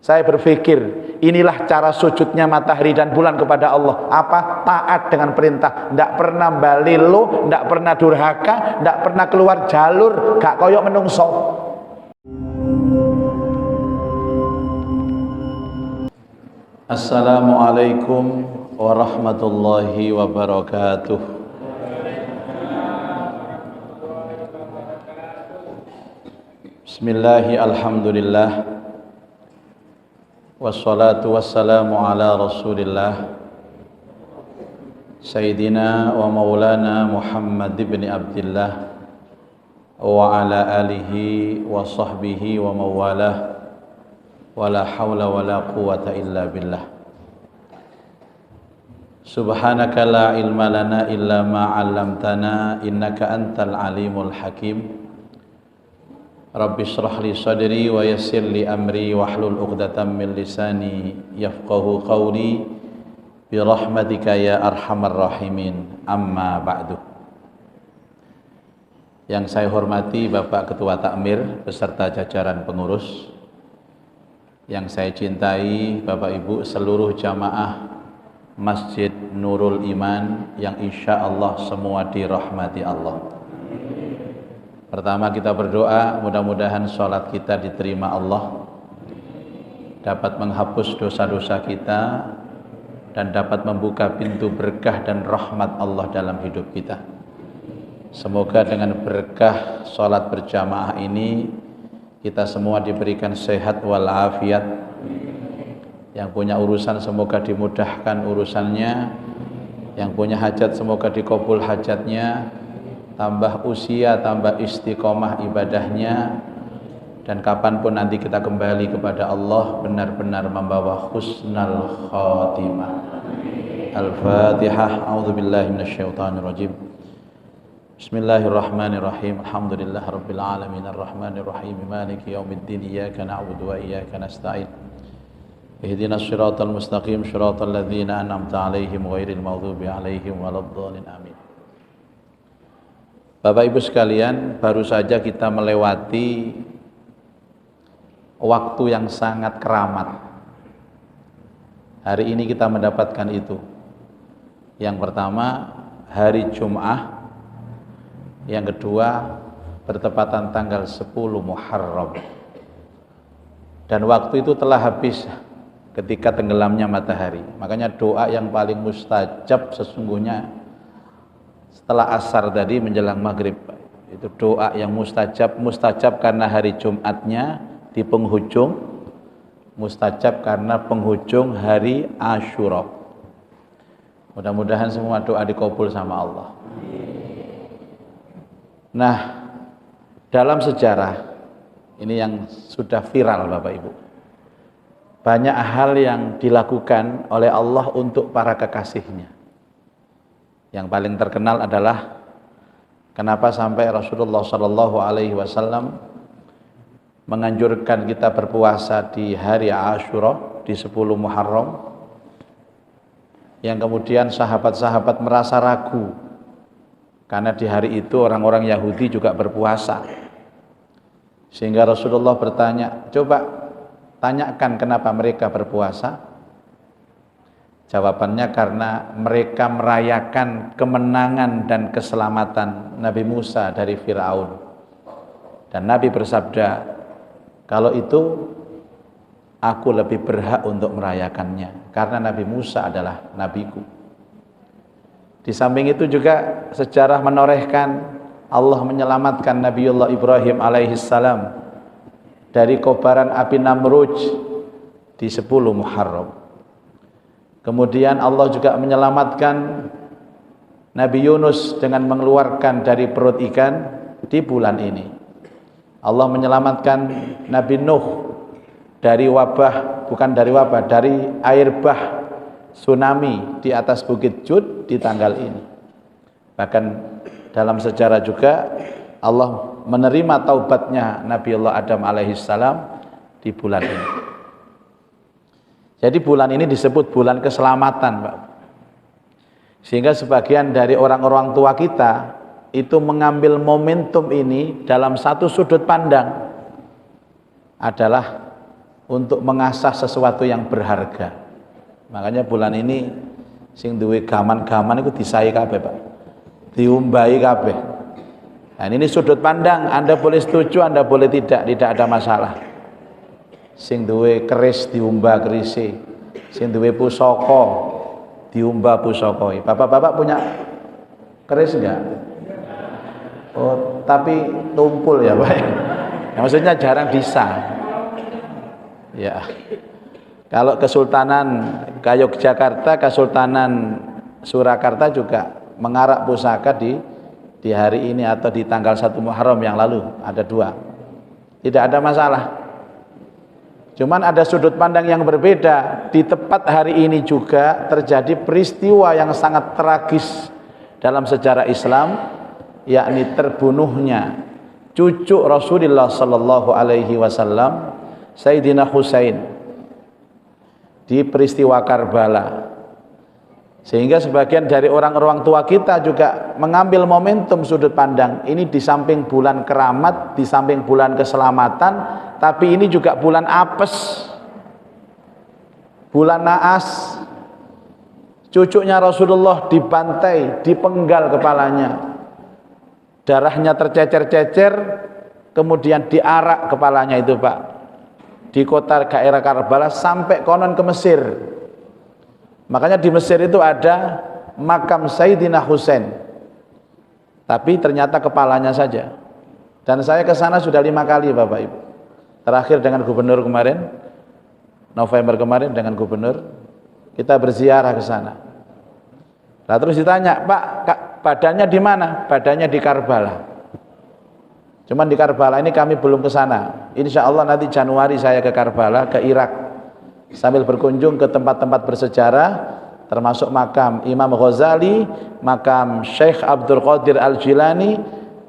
Saya berpikir inilah cara sujudnya matahari dan bulan kepada Allah. Apa? Taat dengan perintah. Tidak pernah balilu, tidak pernah durhaka, tidak pernah keluar jalur, gak koyok menungso. Assalamualaikum warahmatullahi wabarakatuh. Bismillahi alhamdulillah. Wassalatu wassalamu ala rasulillah Sayyidina wa maulana Muhammad ibn Abdillah wa ala alihi wa sahbihi wa mawalah wa la hawla wa la quwata illa billah. Subhanaka la ilma lana illa ma 'allamtana innaka antal alimul hakim. Rabbi shrah li sadri wa yassir li amri wahlul 'uqdatam min lisani yafqahu qawli bi rahmatika ya arhamar rahimin. Amma ba'du. Yang saya hormati Bapak Ketua Takmir beserta jajaran pengurus, yang saya cintai Bapak Ibu seluruh jamaah Masjid Nurul Iman yang insya Allah semua dirahmati Allah. Pertama kita berdoa mudah-mudahan sholat kita diterima Allah, dapat menghapus dosa-dosa kita dan dapat membuka pintu berkah dan rahmat Allah dalam hidup kita. Semoga dengan berkah sholat berjamaah ini kita semua diberikan sehat walafiat. Yang punya urusan semoga dimudahkan urusannya, yang punya hajat semoga dikabul hajatnya, tambah usia, tambah istiqomah ibadahnya, dan kapanpun nanti kita kembali kepada Allah benar-benar membawa husnal khatimah. Al-Fatihah. A'udzubillahi minasyaitonirrajim. Bismillahirrahmanirrahim. Alhamdulillahirabbil alamin arrahmanirrahim maliki yaumiddin iyyaka na'budu wa iyyaka nasta'in. Ihdinas siratal mustaqim siratal ladzina an'amta 'alaihim ghairil maghdubi 'alaihim waladdallin. Amin. Bapak Ibu sekalian, baru saja kita melewati waktu yang sangat keramat. Hari ini kita mendapatkan itu. Yang pertama, hari Jum'ah. Yang kedua, bertepatan tanggal 10 Muharram. Dan waktu itu telah habis ketika tenggelamnya matahari. Makanya doa yang paling mustajab sesungguhnya setelah asar tadi menjelang maghrib, itu doa yang mustajab karena hari Jumatnya di penghujung, mustajab karena penghujung hari Asyura. Mudah-mudahan semua doa dikabul sama Allah. Nah, dalam sejarah ini yang sudah viral Bapak Ibu, banyak hal yang dilakukan oleh Allah untuk para kekasihnya. Yang paling terkenal adalah kenapa sampai Rasulullah SAW menganjurkan kita berpuasa di hari Asyura di 10 Muharram, yang kemudian sahabat-sahabat merasa ragu karena di hari itu orang-orang Yahudi juga berpuasa, sehingga Rasulullah bertanya, coba tanyakan kenapa mereka berpuasa. Jawabannya karena mereka merayakan kemenangan dan keselamatan Nabi Musa dari Fir'aun. Dan Nabi bersabda, kalau itu aku lebih berhak untuk merayakannya karena Nabi Musa adalah nabiku. Di samping itu juga sejarah menorehkan Allah menyelamatkan Nabiullah Ibrahim alaihissalam dari kobaran api Namruj di 10 Muharram. Kemudian Allah juga menyelamatkan Nabi Yunus dengan mengeluarkan dari perut ikan di bulan ini. Allah menyelamatkan Nabi Nuh dari wabah, bukan dari wabah, dari air bah tsunami di atas Bukit Jud di tanggal ini. Bahkan dalam sejarah juga Allah menerima taubatnya Nabiullah Adam alaihissalam di bulan ini. Jadi bulan ini disebut bulan keselamatan, Pak. Sehingga sebagian dari orang-orang tua kita itu mengambil momentum ini dalam satu sudut pandang adalah untuk mengasah sesuatu yang berharga. Makanya bulan ini sing duwe gaman-gaman itu disai kabeh, Pak. Diumbai kabeh. Nah, ini sudut pandang, Anda boleh setuju, Anda boleh tidak ada masalah. Sing duwe keris diumbah kerise, sing duwe pusaka diumbah pusaka. Bapak-bapak punya keris enggak? Oh, tapi tumpul ya, Pak. Ya, maksudnya jarang bisa. Ya. Kalau Kesultanan Yogyakarta, Kesultanan Surakarta juga mengarak pusaka di hari ini atau di tanggal 1 Muharram yang lalu, ada 2. Tidak ada masalah. Cuman ada sudut pandang yang berbeda. Di tepat hari ini juga terjadi peristiwa yang sangat tragis dalam sejarah Islam, yakni terbunuhnya cucu Rasulullah sallallahu alaihi wasallam, Sayyidina Husain, di peristiwa Karbala. Sehingga sebagian dari orang-orang tua kita juga mengambil momentum sudut pandang ini, di samping bulan keramat, di samping bulan keselamatan, tapi ini juga bulan apes, bulan naas. Cucunya Rasulullah dibantai, dipenggal kepalanya, darahnya tercecer-cecer, kemudian diarak kepalanya itu, Pak, di kota daerah Karbala sampai konon ke Mesir. Makanya di Mesir itu ada makam Sayyidina Husain, tapi ternyata kepalanya saja. Dan saya ke sana sudah 5 kali, Bapak Ibu. Terakhir dengan gubernur kemarin, November kemarin dengan gubernur, kita berziarah ke sana. Nah, terus ditanya, Pak, badannya di mana? Badannya di Karbala. Cuman di Karbala ini kami belum ke sana. Insya Allah nanti Januari saya ke Karbala, ke Irak, sambil berkunjung ke tempat-tempat bersejarah, termasuk makam Imam Ghazali, makam Syekh Abdul Qadir Al-Jilani,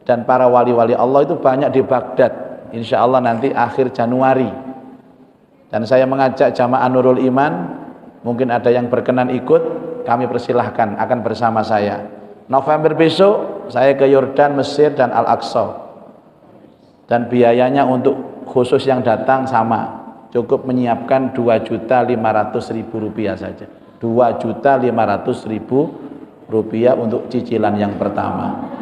dan para wali-wali Allah itu banyak di Baghdad. Insya Allah nanti akhir Januari. Dan saya mengajak jamaah Nurul Iman, mungkin ada yang berkenan ikut, kami persilahkan akan bersama saya. November besok saya ke Yordan, Mesir, dan Al-Aqsa. Dan biayanya untuk khusus yang datang sama, cukup menyiapkan Rp2.500.000 saja. Rp2.500.000 untuk cicilan yang pertama.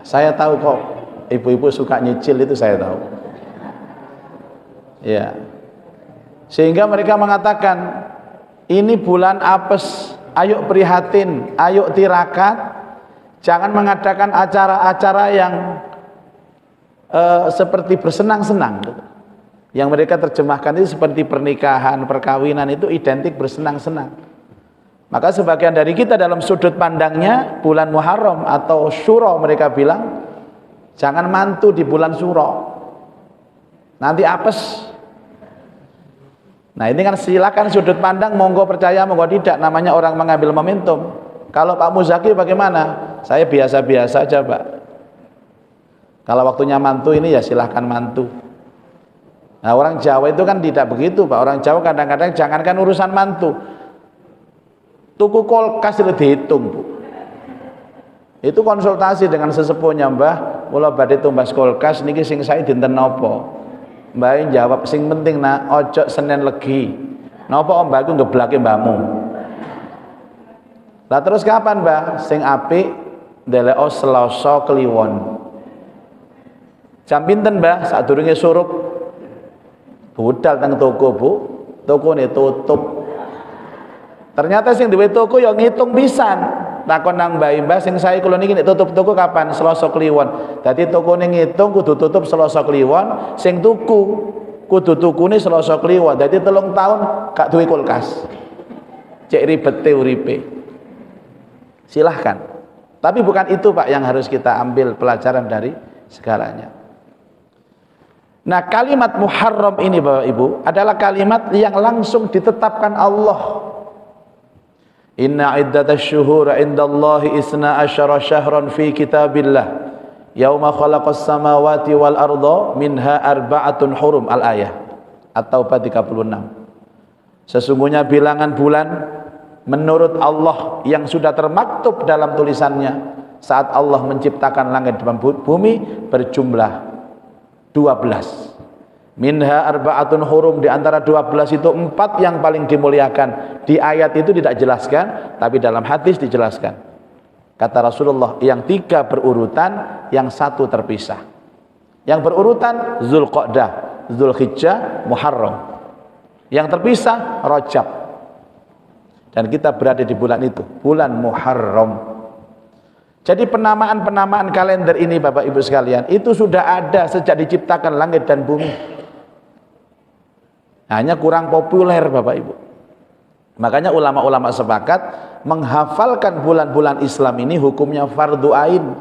Saya tahu kok ibu-ibu suka nyicil, itu saya tahu. Ya. Sehingga mereka mengatakan, ini bulan apes, ayo prihatin, ayo tirakat, jangan mengadakan acara-acara yang seperti bersenang-senang. Yang mereka terjemahkan itu seperti pernikahan, perkawinan itu identik bersenang-senang. Maka sebagian dari kita dalam sudut pandangnya bulan Muharram atau Syuro, mereka bilang jangan mantu di bulan Syuro, nanti apes. Nah, ini kan silakan sudut pandang, monggo percaya monggo tidak, namanya orang mengambil momentum. Kalau Pak Muzaki bagaimana? Saya biasa-biasa aja, Pak. Kalau waktunya mantu ini ya silahkan mantu. Nah, orang Jawa itu kan tidak begitu, Pak. Orang Jawa kadang-kadang jangankan urusan mantu, tuku kulkas itu dihitung, Bu. Itu konsultasi dengan sesepuhnya, Mbah, mula badhe tumbas kulkas niki sing sae dinten napa? Mbah jawab, sing penting nak ojo Senin Legi. Napa mbahku ngeblake mbahmu? Lah terus kapan, Mbah? Sing apik ndelok Selasa Kliwon. Jam pinten, Mbah? Sadurunge surup. Budal teng toko, Bu. Tokone tutup. Ternyata sing duwe toko ya ngitung pisan. Takon nang mbah sing sae kula niki nek tutup toko kapan? Selasa Kliwon. Dadi tokone ngitung kudu tutup Selasa Kliwon, sing tuku kudu tukune Selasa Kliwon. Dadi 3 tahun gak duwe kulkas. Cek ribete uripe. Silahkan. Tapi bukan itu, Pak, yang harus kita ambil pelajaran dari segalanya. Nah, kalimat Muharram ini, Bapak Ibu, adalah kalimat yang langsung ditetapkan Allah. Inna iddatash syuhur indallahi isna asyara syahran fi kitabillah yauma khalaqas samawati wal arda minha arba'atun hurum, al-ayah At-Taubah 36. Sesungguhnya bilangan bulan menurut Allah yang sudah termaktub dalam tulisannya saat Allah menciptakan langit dan bumi berjumlah 12. Minha arba'atun hurum, di antara 12 itu 4 yang paling dimuliakan. Di ayat itu tidak jelaskan, tapi dalam hadis dijelaskan. Kata Rasulullah, yang 3 berurutan, yang 1 terpisah. Yang berurutan Zulqa'dah, Zulhijjah, Muharram. Yang terpisah Rajab. Dan kita berada di bulan itu, bulan Muharram. Jadi penamaan-penamaan kalender ini Bapak Ibu sekalian, itu sudah ada sejak diciptakan langit dan bumi. Hanya kurang populer Bapak Ibu. Makanya ulama-ulama sepakat menghafalkan bulan-bulan Islam ini hukumnya fardu ain,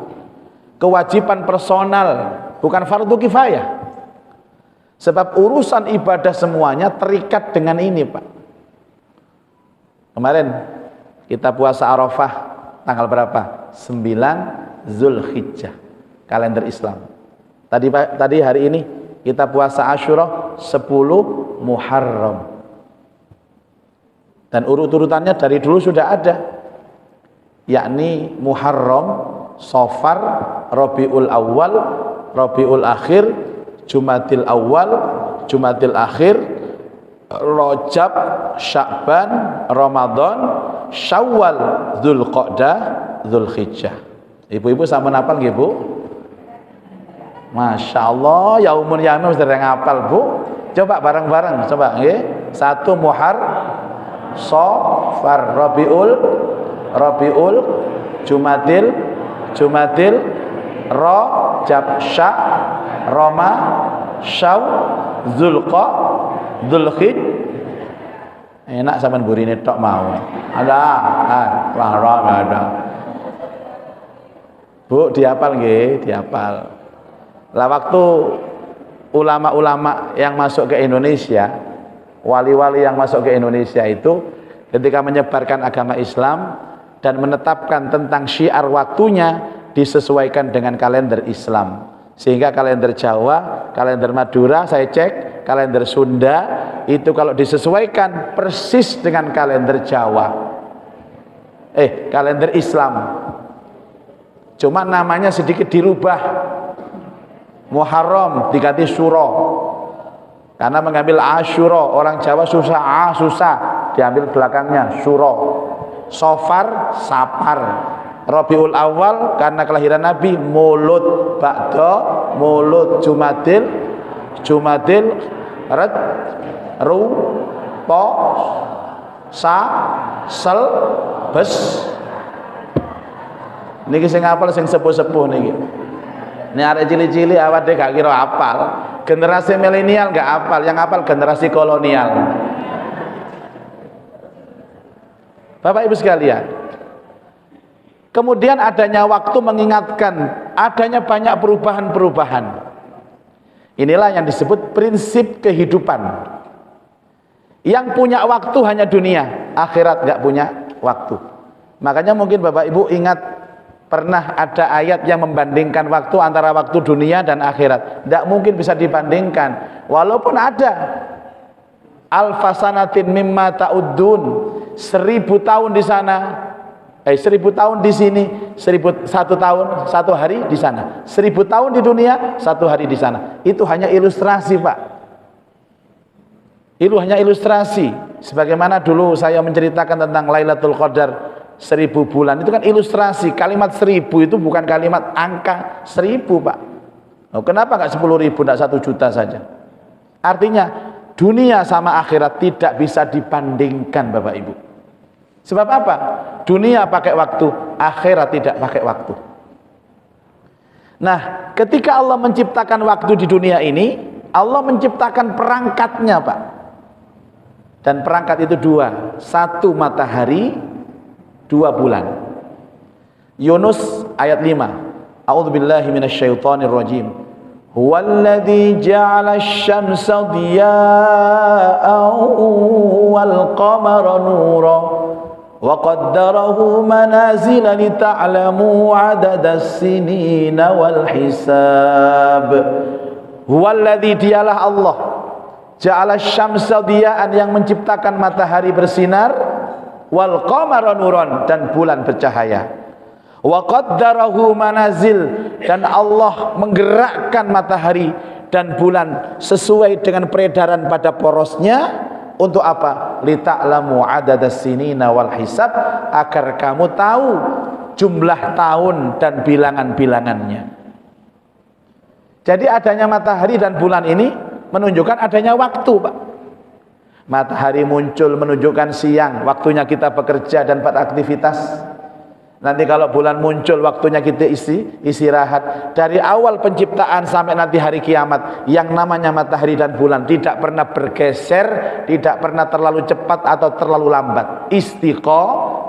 kewajiban personal, bukan fardu kifayah. Sebab urusan ibadah semuanya terikat dengan ini Pak. Kemarin kita puasa Arafah tanggal berapa? 9 Zulhijjah kalender Islam. Tadi hari ini kita puasa Asyura 10 Muharram. Dan urut-urutannya dari dulu sudah ada, yakni Muharram, Safar, Rabiul Awal, Rabiul Akhir, Jumadil Awal, Jumadil Akhir, Rajab, Sya'ban, Ramadan, Syawal, Dzulqa'dah, Dzulhijjah. Ibu-ibu sama hafal nggih, Bu? Masya Allah, yaumun yamin sudah ngapal Bu. Coba bareng-bareng, coba nggih. 1 Safar, Rabiul, Jumadil, Rajab, Sya', Roma, Syaw, Dzulhijjah. Enak sampean burine tok mau. Ada, ada. Bu, dihafal nggih, dihafal. Lah waktu ulama-ulama yang masuk ke Indonesia, wali-wali yang masuk ke Indonesia itu ketika menyebarkan agama Islam dan menetapkan tentang syiar waktunya disesuaikan dengan kalender Islam. Sehingga kalender Jawa, kalender Madura saya cek, kalender Sunda itu kalau disesuaikan persis dengan kalender Jawa. Kalender Islam. Cuma namanya sedikit dirubah. Muharram diganti Syuro. Karena mengambil Asyura, orang Jawa susah, susah, diambil belakangnya Syuro. Safar, Sapar. Rabiul Awal karena kelahiran Nabi, Maulud, Ba'da, Maulud, Jumadil, Red, Ru, Po, Sa, Sel, Bes. Niki sing hafal sing sepuh-sepuh niki. Ini arek cili-cili awak deh gak kira hafal. Generasi milenial gak hafal, yang hafal generasi kolonial. Bapak Ibu sekalian, kemudian adanya waktu mengingatkan adanya banyak perubahan-perubahan. Inilah yang disebut prinsip kehidupan. Yang punya waktu hanya dunia, akhirat gak punya waktu. Makanya mungkin Bapak Ibu ingat pernah ada ayat yang membandingkan waktu antara waktu dunia dan akhirat. Tidak mungkin bisa dibandingkan. Walaupun ada alfasanatin mimma ta'uddun, 1000 tahun di sana, 1000 tahun di sini, 1 tahun, 1 hari di sana. 1000 tahun di dunia, 1 hari di sana. Itu hanya ilustrasi Pak. Itu hanya ilustrasi. Sebagaimana dulu saya menceritakan tentang Lailatul Qadar 1000 bulan, itu kan ilustrasi. Kalimat 1000 itu bukan kalimat angka 1000 Pak. Kenapa nggak 10.000, nggak 1 juta saja? Artinya dunia sama akhirat tidak bisa dibandingkan Bapak Ibu. Sebab apa? Dunia pakai waktu, akhirat tidak pakai waktu. Nah, ketika Allah menciptakan waktu di dunia ini, Allah menciptakan perangkatnya Pak. Dan perangkat itu 2, 1 matahari, 2 bulan. Yunus ayat 5. A'udzubillahi minasyaitonirrajim. Huwallazi ja'ala asy-syamsa diya'an wal qamara nuran wa qaddarahu manazila lita'lamu 'adadas sinina wal hisab. Huwallazi, dialah Allah, ja'ala asy-syamsa diya'an, yang menciptakan matahari bersinar, wal qamara nuran, dan bulan bercahaya. Wa qaddarahu manazil, dan Allah menggerakkan matahari dan bulan sesuai dengan peredaran pada porosnya. Untuk apa? Lita'lamu adadas sinina wal hisab, agar kamu tahu jumlah tahun dan bilangan-bilangannya. Jadi adanya matahari dan bulan ini menunjukkan adanya waktu, Pak. Matahari muncul menunjukkan siang, waktunya kita bekerja dan beraktivitas. Nanti kalau bulan muncul, waktunya kita istirahat. Dari awal penciptaan sampai nanti hari kiamat, yang namanya matahari dan bulan tidak pernah bergeser, tidak pernah terlalu cepat atau terlalu lambat.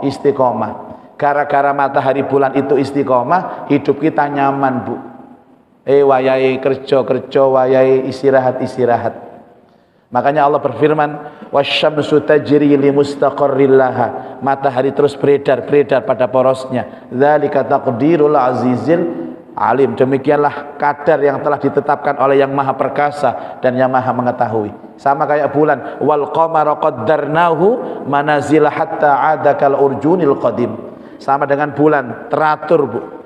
Istiqomah. Gara-gara matahari bulan itu istiqomah, hidup kita nyaman, Bu. Wayai kerja, wayai istirahat. Makanya Allah berfirman, wasyamsu tajri li mustaqarril laha, matahari terus beredar pada porosnya. Dzalika taqdirul azizil alim, demikianlah kadar yang telah ditetapkan oleh yang maha perkasa dan yang maha mengetahui. Sama kayak bulan, wal qamara qaddarnahu manazil hatta adakal urjunil qadim. Sama dengan bulan, teratur, Bu.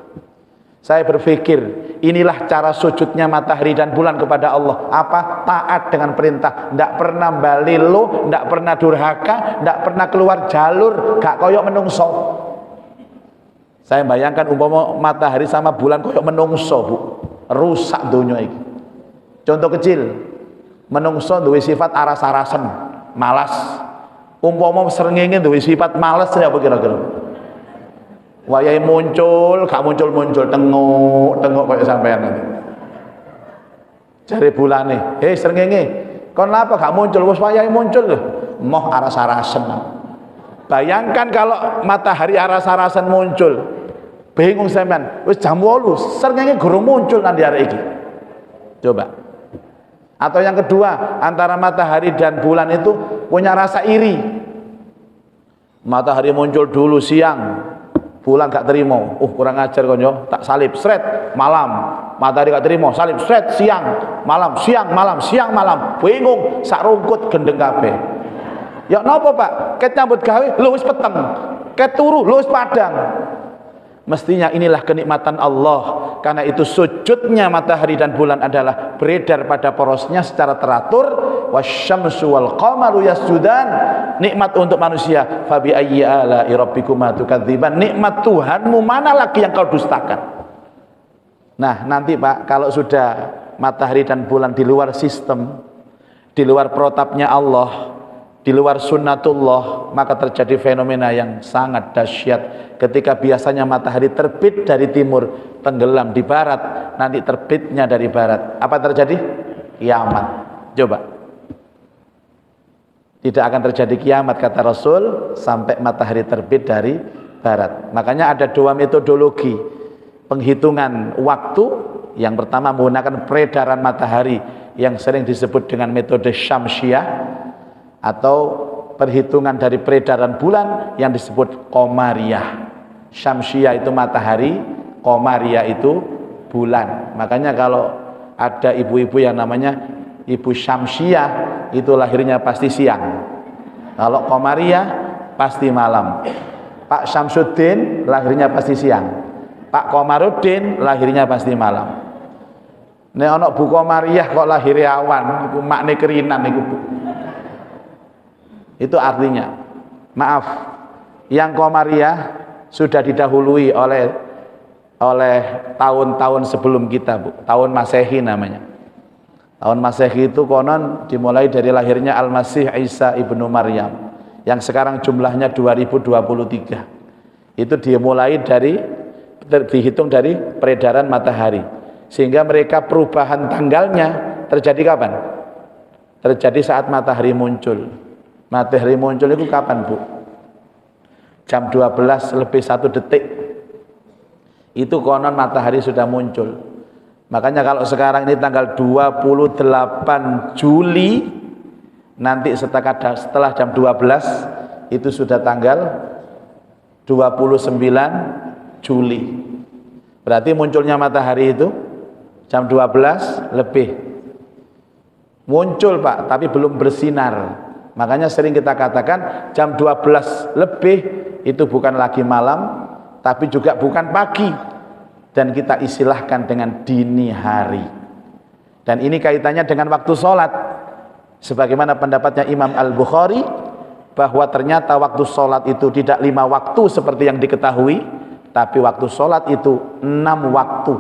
Saya berpikir inilah cara sujudnya matahari dan bulan kepada Allah. Apa? Taat dengan perintah. Tidak pernah balilu, tidak pernah durhaka, tidak pernah keluar jalur, gak koyok menungso. Saya bayangkan umpama matahari sama bulan koyok menungso, Bu. Rusak dunia ini. Contoh kecil, menungso duwe sifat aras-arasen, malas. Umpama srengenge duwe sifat malas, ya apa kira-kira? Wayai muncul, gak muncul tengok kayak sampean nanti. Jare bulane, srengenge, kon apa gak muncul? Wis wayai muncul lho. Moh aras-arasen. Bayangkan kalau matahari aras-arasen muncul. Bingung sampean, wis jam 8, srengenge gurung muncul nanti hari iki. Coba. Atau yang kedua, antara matahari dan bulan itu punya rasa iri. Matahari muncul dulu siang, bulan gak terima, kurang ajar konyo, tak salib, sret, malam. Matahari gak terima, salib, sret, siang, malam, bingung, sak rungkut gendeng kabeh. Ya napa, Pak? Ket nyambut gawe, lho wis peteng. Ket turu, lho wis padang. Mestinya inilah kenikmatan Allah. Karena itu sujudnya matahari dan bulan adalah beredar pada porosnya secara teratur. Wasyamsu wal qamaru yasjudan, nikmat untuk manusia. Fabi ayyi ala'i rabbikuma tukadziban, nikmat Tuhanmu mana lagi yang kau dustakan. Nah nanti, Pak, kalau sudah matahari dan bulan di luar sistem, di luar protapnya Allah, di luar sunnatullah, maka terjadi fenomena yang sangat dahsyat. Ketika biasanya matahari terbit dari timur, tenggelam di barat, nanti terbitnya dari barat. Apa terjadi? Kiamat. Coba. Tidak akan terjadi kiamat, kata Rasul, sampai matahari terbit dari barat. Makanya ada dua metodologi penghitungan waktu. Yang pertama menggunakan peredaran matahari yang sering disebut dengan metode Syamsiah, atau perhitungan dari peredaran bulan yang disebut Qamariyah. Syamsiah itu matahari, Qamariyah itu bulan. Makanya kalau ada ibu-ibu yang namanya Ibu Syamsiah, itu lahirnya pasti siang. Kalau Qamariyah pasti malam. Pak Syamsuddin lahirnya pasti siang. Pak Qamaruddin lahirnya pasti malam. Nek ana Bu Qamariyah kok lahirnya awan, iku makne kerinan iku, Bu. Itu artinya, maaf, yang Qamariyah sudah didahului oleh tahun-tahun sebelum kita, Bu. Tahun Masehi namanya. Tahun Masehi itu konon dimulai dari lahirnya Al-Masih Isa ibnu Maryam, yang sekarang jumlahnya 2023. Itu dimulai dihitung dari peredaran matahari, sehingga mereka perubahan tanggalnya terjadi kapan? Terjadi saat matahari muncul. Matahari muncul itu kapan, Bu? Jam 12 lebih 1 detik. Itu konon matahari sudah muncul. Makanya kalau sekarang ini tanggal 28 Juli, nanti setelah jam 12 itu sudah tanggal 29 Juli. Berarti munculnya matahari itu jam 12 lebih. Muncul, Pak, tapi belum bersinar. Makanya sering kita katakan jam 12 lebih itu bukan lagi malam, tapi juga bukan pagi, dan kita istilahkan dengan dini hari. Dan ini kaitannya dengan waktu sholat, sebagaimana pendapatnya Imam Al-Bukhari, bahwa ternyata waktu sholat itu tidak 5 waktu seperti yang diketahui, tapi waktu sholat itu 6 waktu.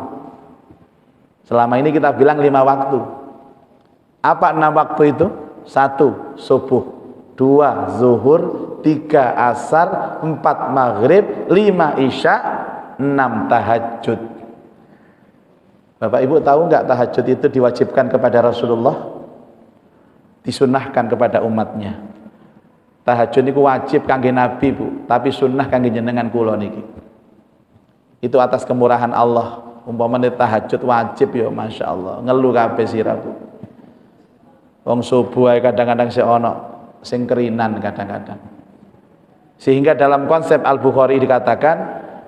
Selama ini kita bilang 5 waktu. Apa 6 waktu itu? 1 subuh, 2 zuhur, 3 asar, 4 maghrib, 5 isya, 6 tahajud. Bapak Ibu tahu nggak tahajud itu diwajibkan kepada Rasulullah, disunnahkan kepada umatnya. Tahajud itu wajib kangge Nabi, Bu, tapi sunnah kangge jenengan kula niki. Itu atas kemurahan Allah. Umpamane tahajud wajib ya Masya Allah, ngeluh kabeh sira, Bu. Wong subuh ae kadang-kadang sik ana sing kerinan kadang-kadang. Sehingga dalam konsep Al-Bukhari dikatakan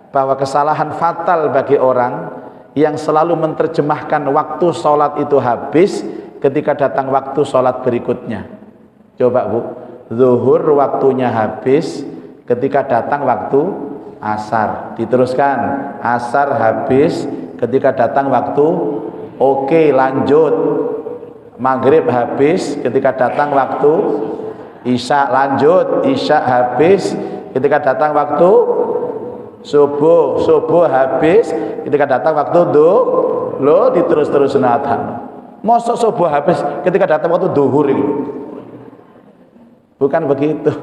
bahwa kesalahan fatal bagi orang yang selalu menerjemahkan waktu sholat itu habis ketika datang waktu sholat berikutnya. Coba Bu, zuhur waktunya habis ketika datang waktu asar. Diteruskan, asar habis ketika datang waktu oke, lanjut. Maghrib habis ketika datang waktu isya, lanjut. Isya habis ketika datang waktu subuh. Subuh habis ketika datang waktu lo diterus-terus sunatan. Mosok subuh habis ketika datang waktu duhur itu? Bukan begitu.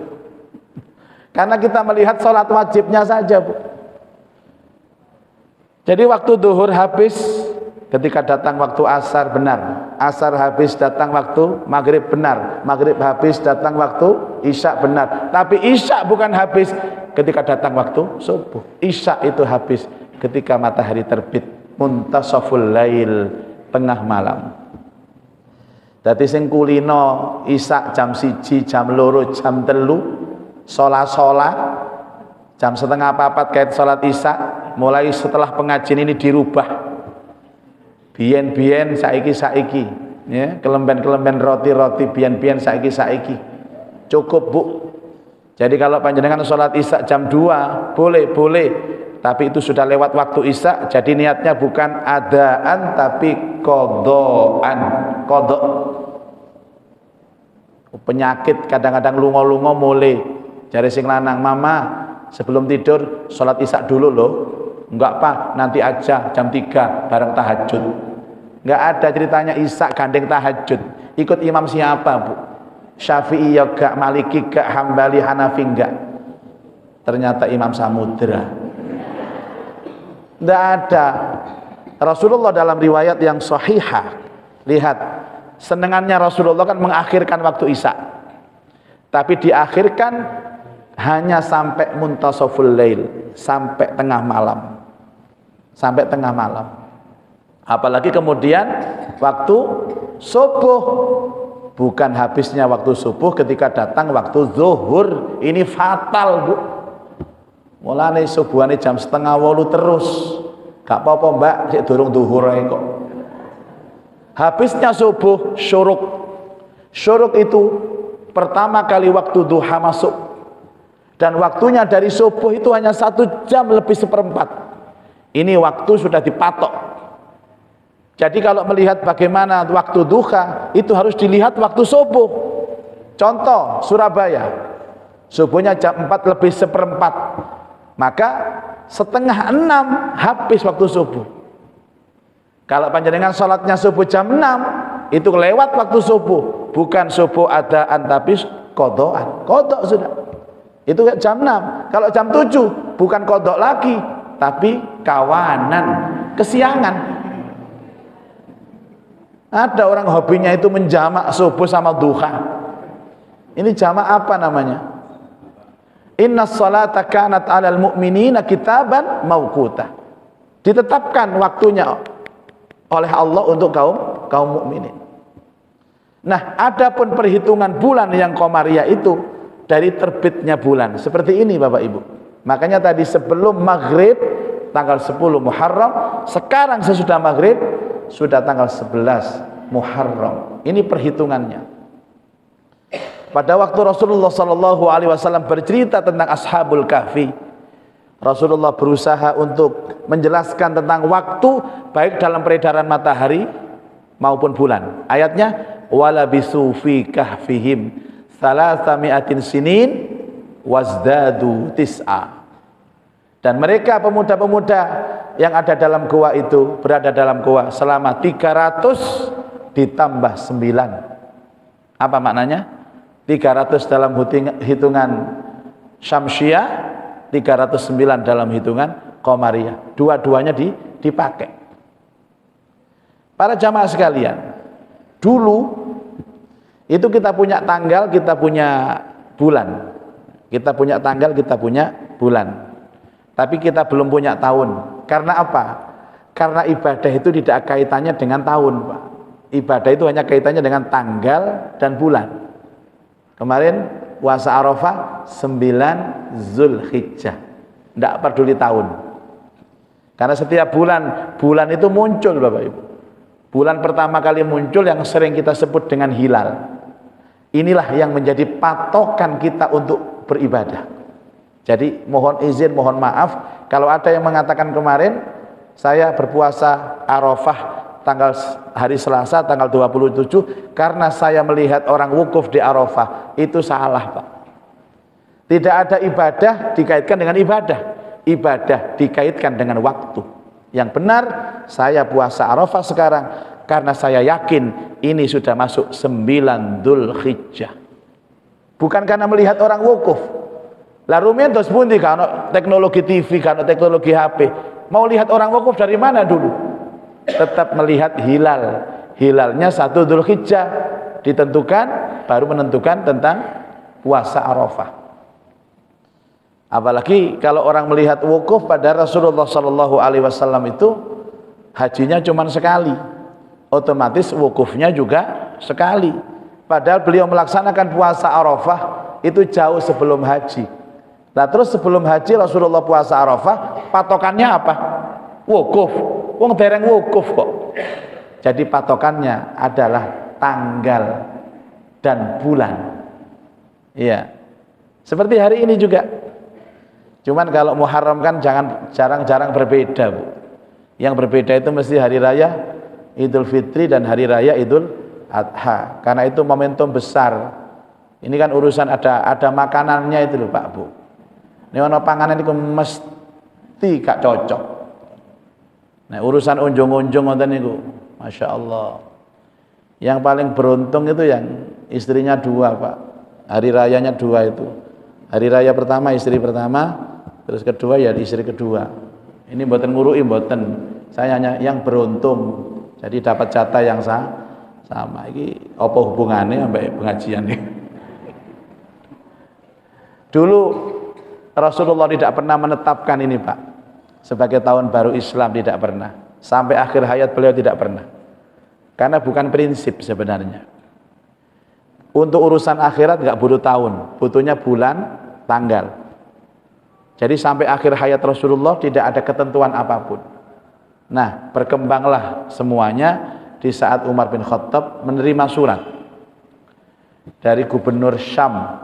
Karena kita melihat sholat wajibnya saja, Bu. Jadi waktu duhur habis ketika datang waktu asar, benar. Asar habis datang waktu maghrib, benar. Maghrib habis datang waktu isya, benar. Tapi isya bukan habis ketika datang waktu subuh. Isya itu habis ketika matahari terbit, muntasaful lail, tengah malam. Dadi sing kulino isya jam 1, jam 2, jam 3, sholat jam setengah 4 kait sholat isya. Mulai setelah pengajian ini dirubah. Biyen saiki ya, kelemben roti biyen saiki cukup, Bu. Jadi kalau panjenengan sholat isya jam 2 boleh, tapi itu sudah lewat waktu isya, jadi niatnya bukan adaan tapi kodok. Penyakit kadang-kadang lungo-lungo mulai jari sing lanang, mama sebelum tidur sholat isya dulu loh. Enggak Pak, nanti aja jam 3 bareng tahajud. Enggak ada ceritanya isya gandeng tahajud. Ikut imam siapa, Bu? Syafi'i ya gak, Maliki gak, Hambali, Hanafi enggak. Ternyata Imam Samudra. Enggak ada. Rasulullah dalam riwayat yang sahihah, lihat, senengannya Rasulullah kan mengakhirkan waktu isya. Tapi diakhirkan hanya sampai muntasaful lail, sampai tengah malam. Sampai tengah malam. Apalagi kemudian waktu subuh, bukan habisnya waktu subuh ketika datang waktu zuhur. Ini fatal, Bu. Mulane subuhane jam 7:30 terus. Gak apa-apa, Mbak, sik durung zuhur ae kok. Habisnya subuh syuruk. Syuruk itu pertama kali waktu duha masuk. Dan waktunya dari subuh itu hanya 1 jam lebih 1/4. Ini waktu sudah dipatok. Jadi kalau melihat bagaimana waktu duha, itu harus dilihat waktu subuh. Contoh, Surabaya, subuhnya jam 4 lebih 1/4. Maka 5:30 habis waktu subuh. Kalau panjenengan sholatnya subuh jam 6, itu lewat waktu subuh. Bukan subuh adaan, tapi kodokan. Kodok sudah. Itu jam 6. Kalau jam 7 bukan kodok lagi, tapi kawanan, kesiangan. Ada orang hobinya itu menjamak subuh sama duha. Ini jamak apa namanya? Inna sholata kanat alal mu'minina kitaban mauquta. Ditetapkan waktunya oleh Allah untuk kaum mukminin. Nah, adapun perhitungan bulan yang qamariyah itu dari terbitnya bulan. Seperti ini Bapak Ibu. Makanya tadi sebelum maghrib tanggal 10 Muharram, sekarang sesudah maghrib sudah tanggal 11 Muharram. Ini perhitungannya. Pada waktu Rasulullah SAW bercerita tentang Ashabul Kahfi, Rasulullah berusaha untuk menjelaskan tentang waktu baik dalam peredaran matahari maupun bulan. Ayatnya walabisu fi kahfihim salasami'atin sinin wazdadu tis'a. Dan mereka pemuda-pemuda yang ada dalam gua itu berada dalam gua selama 300 ditambah 9. Apa maknanya? 300 dalam hitungan Syamsiah, 309 dalam hitungan Qamariyah. Dua-duanya dipakai. Para jamaah sekalian, dulu itu kita punya tanggal, kita punya bulan. Kita punya tanggal, kita punya bulan. Tapi kita belum punya tahun. Karena apa? Karena ibadah itu tidak kaitannya dengan tahun, Pak. Ibadah itu hanya kaitannya dengan tanggal dan bulan. Kemarin puasa Arafah 9 Zulhijjah. Tidak peduli tahun. Karena setiap bulan itu muncul, Bapak Ibu. Bulan pertama kali muncul yang sering kita sebut dengan hilal. Inilah yang menjadi patokan kita untuk beribadah. Jadi mohon izin, mohon maaf kalau ada yang mengatakan kemarin saya berpuasa Arafah hari Selasa tanggal 27 karena saya melihat orang wukuf di Arafah. Itu salah, Pak. Tidak ada ibadah dikaitkan dengan ibadah. Ibadah dikaitkan dengan waktu. Yang benar saya puasa Arafah sekarang karena saya yakin ini sudah masuk 9 Dzulhijjah. Bukan karena melihat orang wukuf. Lah rumiyin terus pundi kan teknologi TV, kan teknologi HP. Mau lihat orang wukuf dari mana dulu? Tetap melihat hilal. Hilalnya 1 Dzulhijjah ditentukan, baru menentukan tentang puasa Arafah. Apalagi kalau orang melihat wukuf pada Rasulullah sallallahu alaihi wasallam itu hajinya cuma sekali. Otomatis wukufnya juga sekali. Padahal beliau melaksanakan puasa Arafah itu jauh sebelum haji. Nah terus sebelum haji Rasulullah puasa Arafah, patokannya apa? Wukuf. Wong dereng wukuf kok. Jadi patokannya adalah tanggal dan bulan. Iya. Seperti hari ini juga. Cuman kalau Muharram kan jarang-jarang berbeda, Bu. Yang berbeda itu mesti hari raya Idul Fitri dan hari raya Idul Adha. Karena itu momentum besar. Ini kan urusan ada makanannya itu loh, Pak, Bu. Ini ono panganan itu mesti gak cocok. Nah, urusan unjung-unjung ngoten niku, Masya Allah. Yang paling beruntung itu yang istrinya 2, Pak. Hari rayanya 2 itu. Hari raya pertama istri pertama, terus kedua ya istri kedua. Ini mboten ngurui mboten. Saya hanya yang beruntung. Jadi dapat jatah yang sama. Iki apa hubungannya sampai pengajian ini? Dulu Rasulullah tidak pernah menetapkan ini, Pak, sebagai tahun baru Islam, tidak pernah. Sampai akhir hayat beliau tidak pernah. Karena bukan prinsip sebenarnya. Untuk urusan akhirat nggak butuh tahun, butuhnya bulan, tanggal. Jadi sampai akhir hayat Rasulullah tidak ada ketentuan apapun. Nah, berkembanglah semuanya di saat Umar bin Khattab menerima surat dari gubernur Syam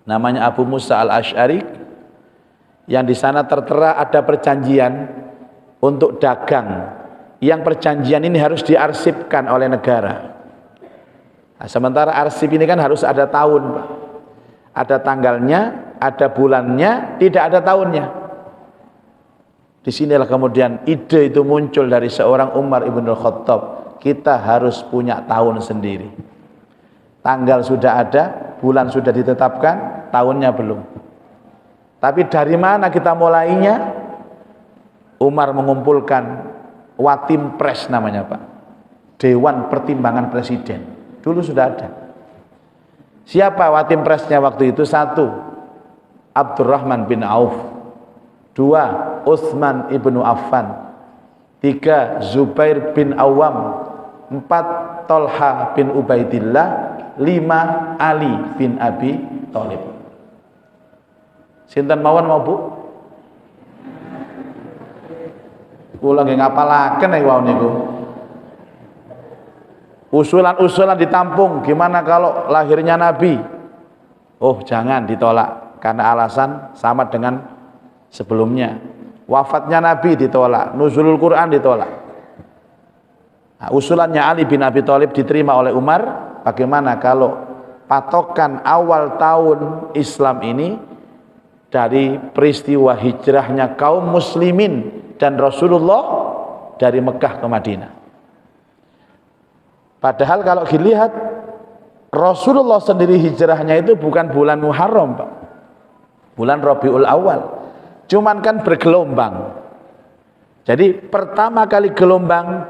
namanya Abu Musa al-Asy'ari, yang di sana tertera ada perjanjian untuk dagang, yang perjanjian ini harus diarsipkan oleh negara. Nah, sementara arsip ini kan harus ada tahun, Pak. Ada tanggalnya, ada bulannya, tidak ada tahunnya. Disinilah kemudian ide itu muncul dari seorang Umar ibn Khattab. Kita harus punya tahun sendiri. Tanggal sudah ada, bulan sudah ditetapkan, tahunnya belum. Tapi dari mana kita mulainya? Umar mengumpulkan Watim Pres namanya, Pak. Dewan Pertimbangan Presiden. Dulu sudah ada. Siapa Watim Presnya waktu itu? 1, Abdurrahman bin Auf. 2, Utsman ibnu Affan. 3, Zubair bin Awam. 4, Tolha bin Ubaidillah. 5, Ali bin Abi Thalib. Sinten mawon mau, Bu? Kula nggih ngapalaken nek wau niku. Usulan-usulan ditampung, gimana kalau lahirnya Nabi? Oh, jangan ditolak karena alasan sama dengan sebelumnya. Wafatnya Nabi ditolak, nuzulul Quran ditolak. Nah, usulannya Ali bin Abi Thalib diterima oleh Umar. Bagaimana kalau patokan awal tahun Islam ini dari peristiwa hijrahnya kaum muslimin dan Rasulullah dari Mekah ke Madinah. Padahal kalau dilihat Rasulullah sendiri hijrahnya itu bukan bulan Muharram, Pak. Bulan Rabiul Awal. Cuman kan bergelombang. Jadi pertama kali gelombang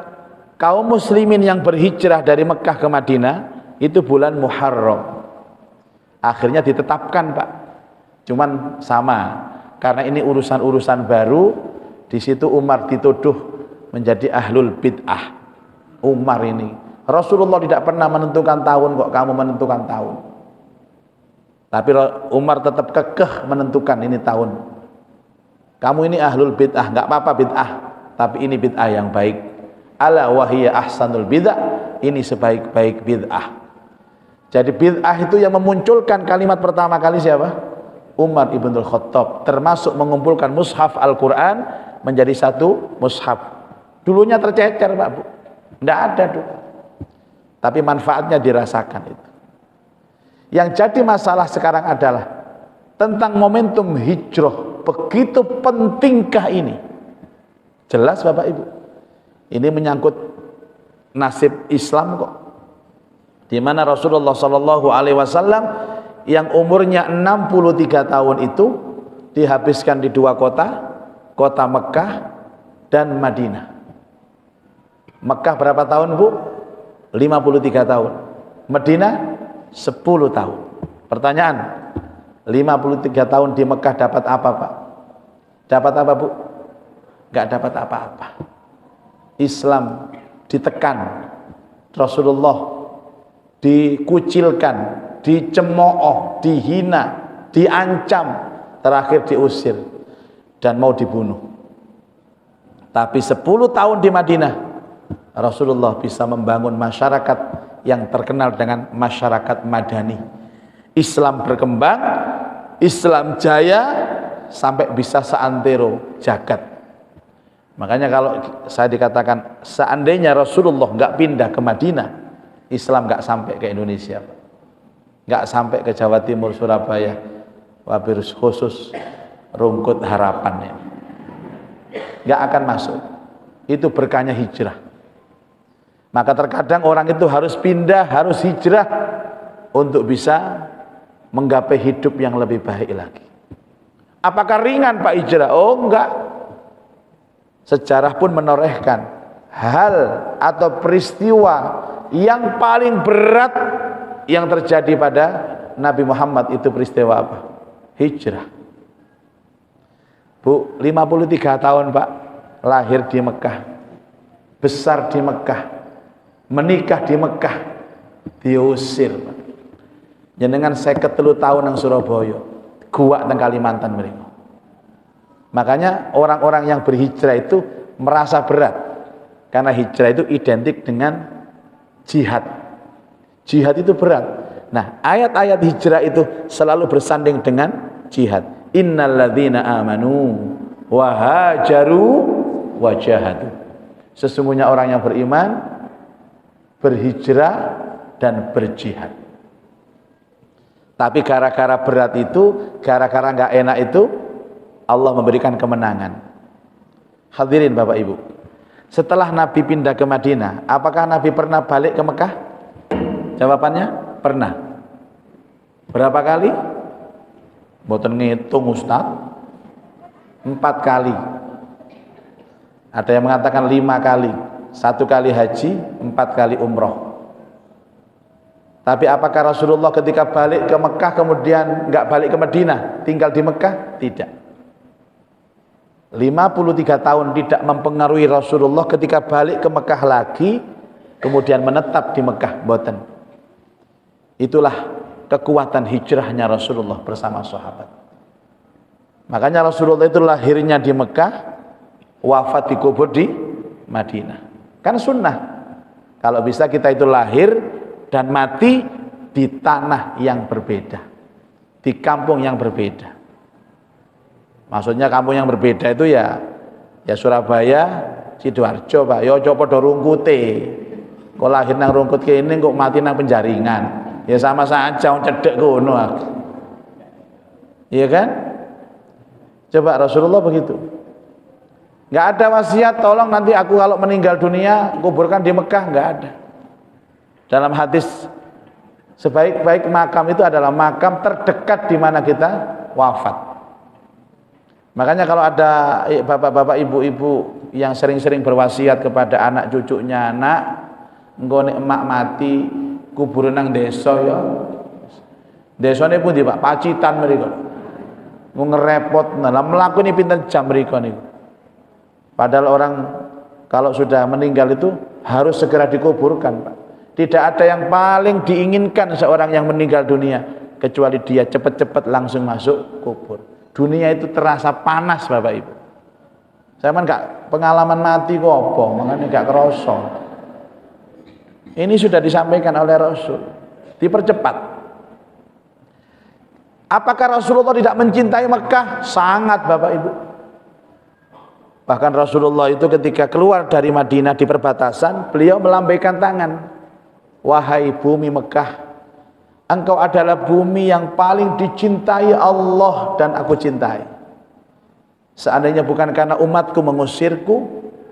kaum muslimin yang berhijrah dari Mekah ke Madinah itu bulan Muharram. Akhirnya ditetapkan, Pak. Cuman sama, karena ini urusan-urusan baru, di situ Umar dituduh menjadi ahlul bid'ah. Umar ini, Rasulullah tidak pernah menentukan tahun, kok kamu menentukan tahun. Tapi Umar tetap kekeh menentukan ini tahun. Kamu ini ahlul bid'ah, nggak apa-apa bid'ah, tapi ini bid'ah yang baik. Ala wahiyya ahsanul bid'ah, ini sebaik-baik bid'ah. Jadi bid'ah itu yang memunculkan kalimat pertama kali siapa? Umar ibn Khattab, termasuk mengumpulkan mushaf Al-Quran menjadi satu mushaf. Dulunya tercecer, Pak Bu, tidak ada dulu, tapi manfaatnya dirasakan itu. Yang jadi masalah sekarang adalah tentang momentum hijrah. Begitu pentingkah ini? Jelas Bapak Ibu, ini menyangkut nasib Islam kok. Di mana Rasulullah SAW yang umurnya 63 tahun itu dihabiskan di dua kota, kota Mekah dan Madinah. Mekah berapa tahun Bu? 53 tahun. Madinah 10 tahun. Pertanyaan, 53 tahun di Mekah dapat apa Pak? Dapat apa Bu? Gak dapat apa-apa. Islam ditekan, Rasulullah dikucilkan, dicemooh, dihina, diancam, terakhir diusir dan mau dibunuh. Tapi 10 tahun di Madinah, Rasulullah bisa membangun masyarakat yang terkenal dengan masyarakat Madani. Islam berkembang, Islam jaya sampai bisa seantero jagat. Makanya kalau saya dikatakan seandainya Rasulullah nggak pindah ke Madinah, Islam nggak sampai ke Indonesia, nggak sampai ke Jawa Timur, Surabaya, wabil khusus Rungkut Harapan, nggak akan masuk. Itu berkahnya hijrah. Maka terkadang orang itu harus pindah, harus hijrah untuk bisa menggapai hidup yang lebih baik lagi. Apakah ringan Pak hijrah? Oh enggak. Sejarah pun menorehkan hal atau peristiwa yang paling berat yang terjadi pada Nabi Muhammad itu peristiwa apa? Hijrah. Bu, 53 tahun Pak, lahir di Mekah, besar di Mekah, menikah di Mekah, diusir Pak. Jenengan 53 tahun nang Surabaya, gua teng Kalimantan mriko. Makanya orang-orang yang berhijrah itu merasa berat, karena hijrah itu identik dengan jihad. Jihad itu berat. Nah, ayat-ayat hijrah itu selalu bersanding dengan jihad. Innalladzina amanu wa hajaru wa jahadu. Sesungguhnya orang yang beriman, berhijrah dan berjihad. Tapi gara-gara berat itu, gara-gara nggak enak itu, Allah memberikan kemenangan. Hadirin Bapak Ibu, setelah Nabi pindah ke Madinah, apakah Nabi pernah balik ke Mekah? Jawabannya pernah. Berapa kali? Mboten ngitung Ustaz. 4 kali. Ada yang mengatakan 5 kali. 1 kali haji, 4 kali umroh. Tapi apakah Rasulullah ketika balik ke Mekah kemudian nggak balik ke Madinah, tinggal di Mekah? Tidak. 53 tahun tidak mempengaruhi Rasulullah ketika balik ke Mekah lagi, kemudian menetap di Mekah. Boten. Itulah kekuatan hijrahnya Rasulullah bersama sahabat. Makanya Rasulullah itu lahirnya di Mekah, wafat dikubur di Madinah. Kan sunnah. Kalau bisa kita itu lahir dan mati di tanah yang berbeda, di kampung yang berbeda. Maksudnya kampung yang berbeda itu ya Surabaya, Sidoarjo Pak. Ya aja padha rungkute. Kok lahir nang rungkut kene kok mati nang penjaringan. Ya sama saja wong cedhek ngono. Iya kan? Coba Rasulullah begitu. Enggak ada wasiat tolong nanti aku kalau meninggal dunia kuburkan di Mekah, enggak ada. Dalam hadis sebaik-baik makam itu adalah makam terdekat di mana kita wafat. Makanya kalau ada bapak-bapak, ibu-ibu yang sering-sering berwasiat kepada anak cucunya, nak, engko nek emak mati kubur nang desa ya. Desane pundi Pak? Pacitan mriku. Ngerepot nah mlakune pinten jam mriku niku. Padahal orang kalau sudah meninggal itu harus segera dikuburkan, Pak. Tidak ada yang paling diinginkan seorang yang meninggal dunia kecuali dia cepat-cepat langsung masuk kubur. Dunia itu terasa panas Bapak Ibu. Saya kan gak pengalaman mati kok apa, makanya gak kerasa. Ini sudah disampaikan oleh Rasul. Dipercepat. Apakah Rasulullah tidak mencintai Mekah? Sangat Bapak Ibu. Bahkan Rasulullah itu ketika keluar dari Madinah di perbatasan, beliau melambaikan tangan. Wahai bumi Mekah, engkau adalah bumi yang paling dicintai Allah dan aku cintai. Seandainya bukan karena umatku mengusirku,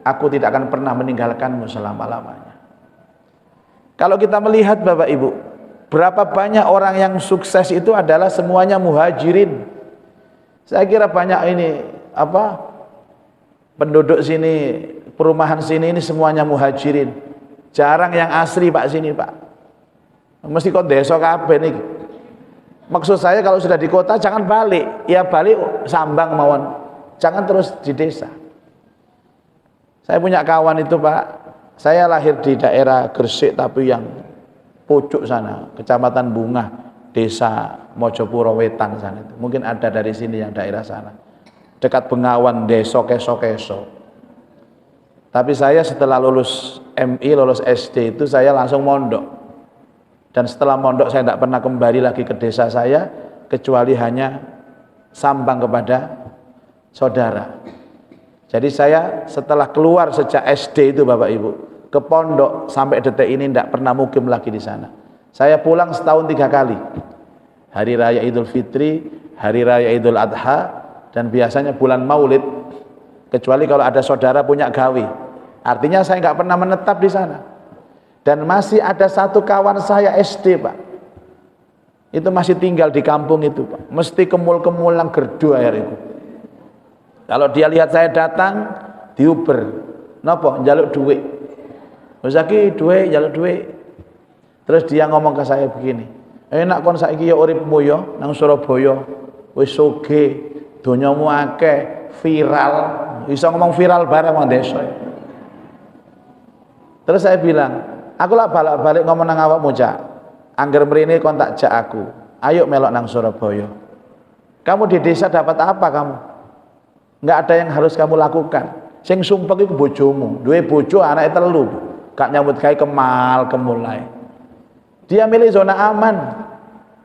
aku tidak akan pernah meninggalkanmu selama-lamanya. Kalau kita melihat Bapak Ibu, berapa banyak orang yang sukses itu adalah semuanya muhajirin. Saya kira banyak ini penduduk sini, perumahan sini ini semuanya muhajirin. Jarang yang asli Pak sini Pak. Mesti kok desa kabeh niki. Maksud saya kalau sudah di kota jangan balik. Ya balik sambang mawon. Jangan terus di desa. Saya punya kawan itu Pak. Saya lahir di daerah Gresik tapi yang pucuk sana, Kecamatan Bunga, Desa Mojopuro Wetan sana itu. Mungkin ada dari sini yang daerah sana. Dekat Bengawan, Deso Keso. Tapi saya setelah lulus MI, lulus SD itu saya langsung mondok. Dan setelah mondok saya tidak pernah kembali lagi ke desa saya kecuali hanya sambang kepada saudara. Jadi saya setelah keluar sejak SD itu Bapak Ibu ke pondok sampai detik ini tidak pernah mukim lagi di sana. Saya pulang setahun 3 kali. Hari Raya Idul Fitri, Hari Raya Idul Adha, dan biasanya bulan Maulid. Kecuali kalau ada saudara punya gawe. Artinya saya nggak pernah menetap di sana. Dan masih ada satu kawan saya SD Pak. Itu masih tinggal di kampung itu Pak. Mesti kemul-kemul nang gerdu air itu. Kalau dia lihat saya datang, diuber. Napa? Njaluk duit. Wis iki duit, njaluk duit. Terus dia ngomong ke saya begini. Enak kon saiki ya uripmu ya nang Surabaya. Wis sugih, donyamu akeh, viral. Bisa ngomong viral bareng wong desa. Terus saya bilang, aku lah balik ngomong nang awakmu Cak. Angger mrene kon tak jak aku. Ayo melok nang Surabaya. Kamu di desa dapat apa kamu? Enggak ada yang harus kamu lakukan. Sing sumpek iku bojomu. Duwe bojo anake 3. Gak nyambut gawe kemul-kemulai. Dia milih zona aman.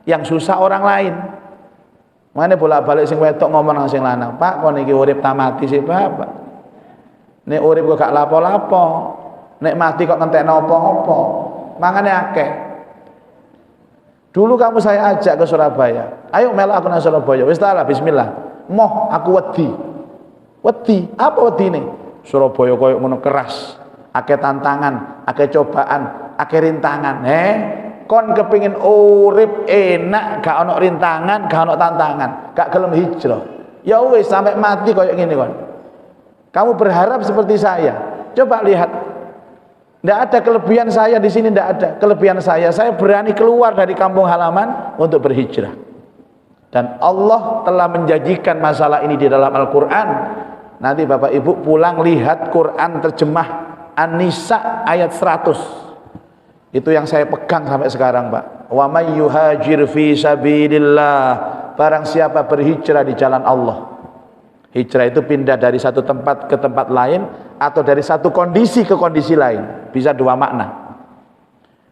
Yang susah orang lain. Mane bolak-balik sing wedok ngomong nang sing lanang, "Pak, kon iki urip tamati sih, Pak. Nek urip kok gak lapo-lapo. Nek mati kok ngentekno apa-apa." Mangane akeh. Dulu kamu saya ajak ke Surabaya. Ayo melok aku nang Surabaya. Wis ta lah bismillah. Moh aku wedi. Wedi, apa wedine? Surabaya koyo ngono keras. Akeh tantangan, akeh cobaan, akeh rintangan. Kon kepingin urip enak, gak ono rintangan, gak ono tantangan, gak gelem hijrah. Ya wis sampai mati koyo ngene kon. Kamu berharap seperti saya. Coba lihat. Tidak ada kelebihan saya di sini, tidak ada kelebihan saya berani keluar dari kampung halaman untuk berhijrah. Dan Allah telah menjanjikan masalah ini di dalam Al-Quran. Nanti Bapak Ibu pulang lihat Quran terjemah An-Nisa ayat 100. Itu yang saya pegang sampai sekarang Pak. Wa may yuhajir fi sabilillah, barang siapa berhijrah di jalan Allah. Hijrah itu pindah dari satu tempat ke tempat lain atau dari satu kondisi ke kondisi lain. Bisa 2 makna.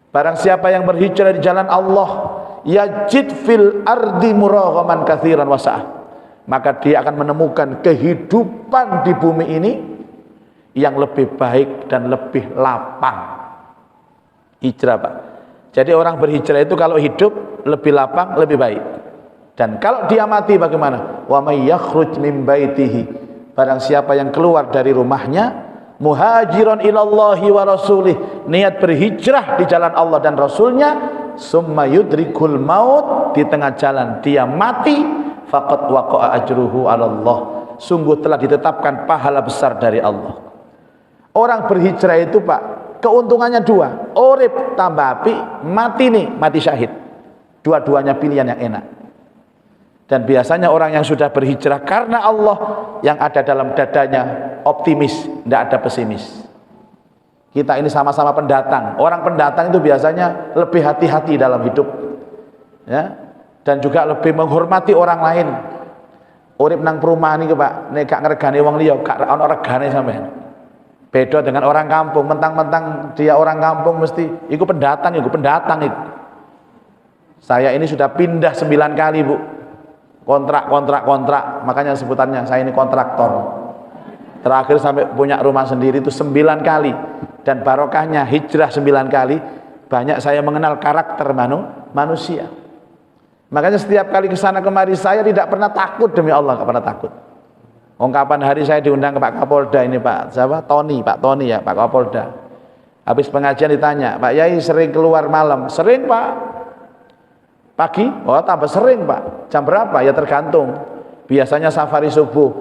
Barang siapa yang berhijrah di jalan Allah, yajid fil ardi muraghaman katsiran wasa'ah. maka dia akan menemukan kehidupan di bumi ini yang lebih baik dan lebih lapang. Hijrah, Pak. Jadi orang berhijrah itu kalau hidup lebih lapang, lebih baik. Dan kalau dia mati bagaimana? Wa may yakhruj min baitihi, barang siapa yang keluar dari rumahnya muhajiran ilallahi wa rasulih, niat berhijrah di jalan Allah dan Rasulnya, summa yudrikul maut, di tengah jalan dia mati, faqad waqa'a ajruhu 'ala Allah, sungguh telah ditetapkan pahala besar dari Allah. Orang berhijrah itu, Pak, keuntungannya dua, urip tambah api, mati nih, mati syahid. Dua-duanya pilihan yang enak. Dan biasanya orang yang sudah berhijrah karena Allah, yang ada dalam dadanya optimis, tidak ada pesimis. Kita ini sama-sama pendatang. Orang pendatang itu biasanya lebih hati-hati dalam hidup, ya, dan juga lebih menghormati orang lain. Urip nang perumahan iki, Pak, nek gak ngregani wong liya, gak ono regane sampean. Beda dengan orang kampung, mentang-mentang dia orang kampung mesti iku pendatang, iku pendatang iku. Saya ini sudah pindah 9 kali, Bu. Kontrak, makanya sebutannya saya ini kontraktor. Terakhir sampai punya rumah sendiri itu 9 kali. Dan barokahnya hijrah 9 kali, banyak saya mengenal karakter manusia. Makanya setiap kali ke sana kemari saya tidak pernah takut, demi Allah tidak pernah takut. Kapan hari saya diundang ke Pak Kapolda ini, Pak siapa? Pak Tony ya, Pak Kapolda. Habis pengajian ditanya, Pak Yai sering keluar malam? Sering, Pak. Pagi? Oh, tambah sering, Pak. Jam berapa? Ya tergantung. Biasanya safari subuh.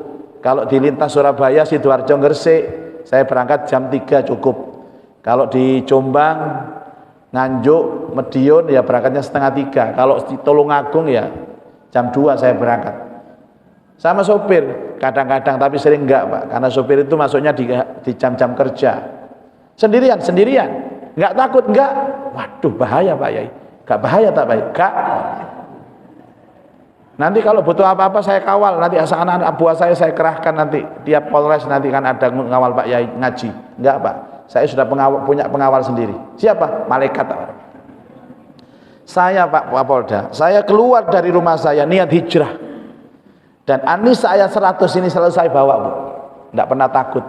Kalau di lintas Surabaya, Sidoarjo, Gresik, saya berangkat jam 3 cukup. Kalau di Jombang, Nganjuk, Medion, ya berangkatnya setengah 3. Kalau di Tulungagung ya jam 2 saya berangkat. Sama sopir, kadang-kadang, tapi sering enggak, Pak. Karena sopir itu masuknya di jam-jam kerja. Sendirian. Enggak takut, enggak. Waduh, bahaya, Pak Yai. Gak bahaya tak baik? Gak. Nanti kalau butuh apa-apa saya kawal. Nanti anak-anak buah saya kerahkan nanti. Tiap Polres nanti kan ada ngawal Pak Yai ngaji. Enggak, Pak. Saya sudah punya pengawal sendiri. Siapa? Malaikat. Saya, Pak Kapolda, saya keluar dari rumah saya niat hijrah. Dan Anis ayat 100 ini selalu saya bawa, Bu. Enggak pernah takut.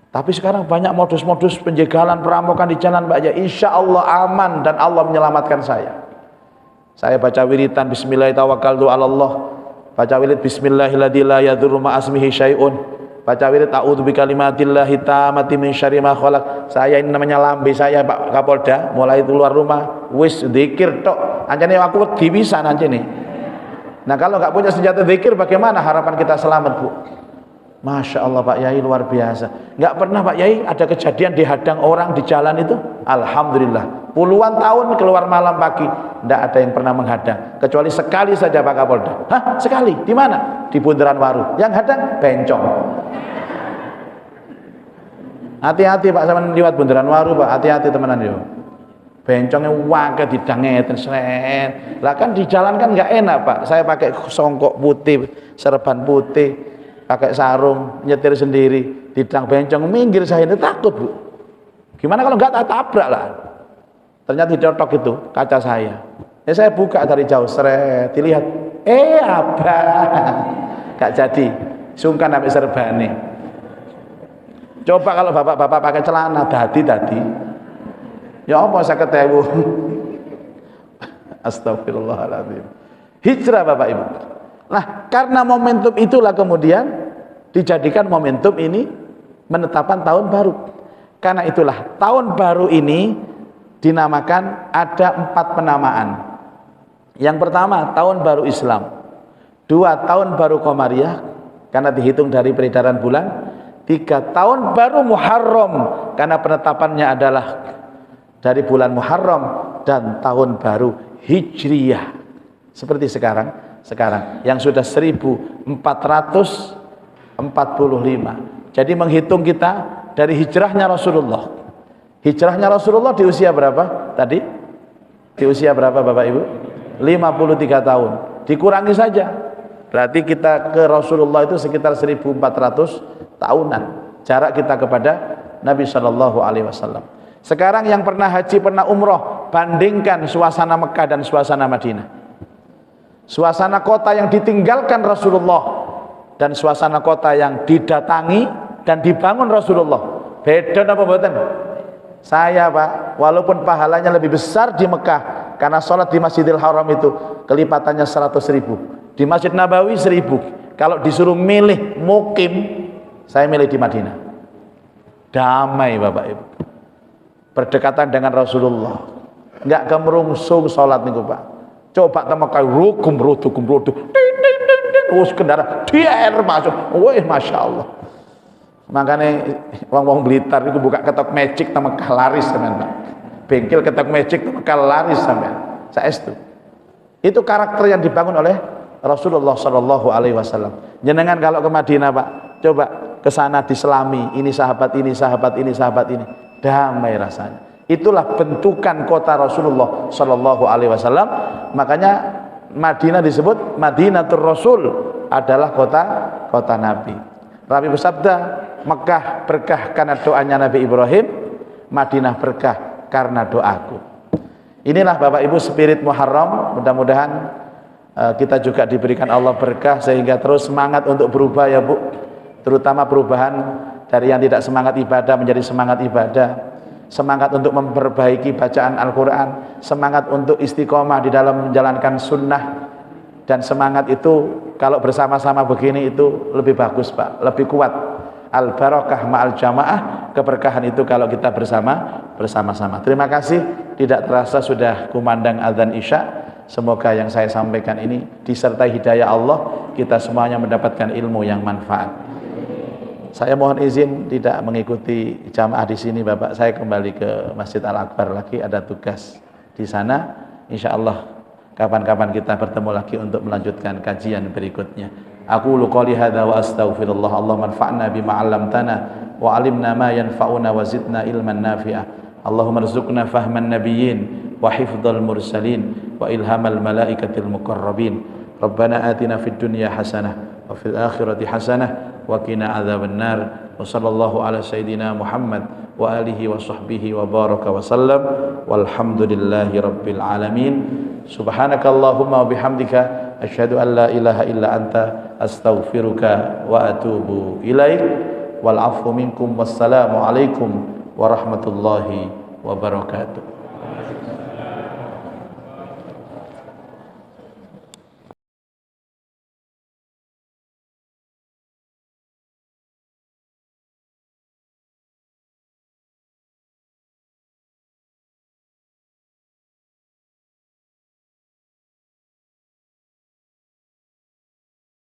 Tapi sekarang banyak modus-modus penjegalan, perampokan di jalan, Pak. Ya, insya Allah aman dan Allah menyelamatkan saya. Saya baca wiritan Bismillahirrahmanirrahim. Baca wirid Bismillahilladzi la yadurru ma'asmihi syai'un. Baca wirid a'udzu bikalimatillahi tammati min syarri ma khalaq. Saya ini namanya lambe saya, Pak Kapolda, mulai keluar rumah wis zikir tok. Anjane aku wedi pisan anjene. Nah, kalau enggak punya senjata zikir bagaimana harapan kita selamat, Bu? Masya Allah, Pak Yai luar biasa. Nggak pernah, Pak Yai, ada kejadian dihadang orang di jalan itu. Alhamdulillah, puluhan tahun keluar malam pagi, nggak ada yang pernah menghadang. Kecuali sekali saja, Pak Kapolda. Hah? Sekali? Di mana? Di Bundaran Waru. Yang hadang bencong. Hati-hati, Pak, sama lewat Bundaran Waru, Pak. Hati-hati temenan yo. Bencongnya wae didangeten sret. Lah kan di jalan kan nggak enak, Pak. Saya pakai songkok putih, serban putih, pakai sarung, nyetir sendiri, didang bencong, minggir saya ini takut, Bu. Gimana kalau enggak tabrak lah. Ternyata ditotok itu kaca saya. Ya saya buka dari jauh, seret, dilihat, apa? Gak jadi, sungkan sampai serbane. Coba kalau bapak-bapak pakai celana, dadi. Ya apa saya ketemu. Astagfirullahaladzim. Hijrah, Bapak Ibu. Nah, karena momentum itulah kemudian dijadikan momentum ini menetapkan tahun baru. Karena itulah tahun baru ini dinamakan ada 4 penamaan. Yang pertama tahun baru Islam, 2 tahun baru Qamariyah karena dihitung dari peredaran bulan, 3 tahun baru Muharram karena penetapannya adalah dari bulan Muharram, dan tahun baru Hijriyah seperti sekarang yang sudah 1445. Jadi menghitung kita dari hijrahnya Rasulullah. Hijrahnya Rasulullah di usia berapa tadi? Di usia berapa, Bapak Ibu? 53 tahun. Dikurangi saja. Berarti kita ke Rasulullah itu sekitar 1400 tahunan. Jarak kita kepada Nabi Shallallahu alaihi wasallam. Sekarang yang pernah haji, pernah umroh, bandingkan suasana Mekah dan suasana Madinah. suasana kota yang ditinggalkan Rasulullah dan suasana kota yang didatangi dan dibangun Rasulullah. Beda apa mboten? Saya Pak, walaupun pahalanya lebih besar di Mekah karena sholat di Masjidil Haram itu kelipatannya 100.000, di Masjid Nabawi 1.000. Kalau disuruh milih mukim, saya milih di Madinah. Damai Bapak Ibu, berdekatan dengan Rasulullah, nggak kemerungsung sholat niku Pak. Coba temukan rukum terus kendaraan dier masuk, wah masya Allah. Makanya wong Blitar itu buka ketok magic temekah laris sampean Pak. Bengkel ketok magic temekah laris sampean. Saestu. Itu karakter yang dibangun oleh Rasulullah Shallallahu Alaihi Wasallam. Jenengan kalau ke Madinah Pak, coba ke sana diselami, ini sahabat ini, sahabat ini, sahabat ini, damai rasanya. Itulah bentukan kota Rasulullah Shallallahu Alaihi Wasallam. Makanya Madinah disebut Madinatul Rasul, adalah kota Nabi. Nabi bersabda, Mekah berkah karena doanya Nabi Ibrahim, Madinah berkah karena doaku. Inilah Bapak Ibu spirit Muharram. Mudah-mudahan kita juga diberikan Allah berkah sehingga terus semangat untuk berubah ya Bu, terutama perubahan dari yang tidak semangat ibadah menjadi semangat ibadah, semangat untuk memperbaiki bacaan Al-Quran, semangat untuk istiqomah di dalam menjalankan sunnah, dan semangat itu kalau bersama-sama begini itu lebih bagus Pak, lebih kuat. Al-barakah ma'al jamaah, keberkahan itu kalau kita bersama-sama. Terima kasih, tidak terasa sudah kumandang azan Isya. Semoga yang saya sampaikan ini disertai hidayah Allah, kita semuanya mendapatkan ilmu yang manfaat. Saya mohon izin tidak mengikuti jamaah di sini Bapak, saya kembali ke Masjid Al-Akbar lagi, ada tugas di sana. Insya Allah kapan-kapan kita bertemu lagi untuk melanjutkan kajian berikutnya. Aku qouli hadza wa astaghfirullah. Allahumma anfa'na bima 'allamtana wa 'allimna ma yanfa'una wa zidna ilman nafi'a. Allahumma rzuqna fahman nabiyyin wa hifdzal mursalin wa ilhamal malaikatil muqarrabin. Rabbana atina fid dunya hasanah wa fil akhirati hasanah wa qina adzabannar. Wa sallallahu ala sayidina Muhammad wa alihi wa sahbihi wa baraka wa sallam. Walhamdulillahi rabbil alamin. Subhanakallahumma wa bihamdika asyhadu an la ilaha illa anta astaghfiruka wa atubu ilaik. Wal afu minkum wassalamu alaikum warahmatullahi wabarakatuh.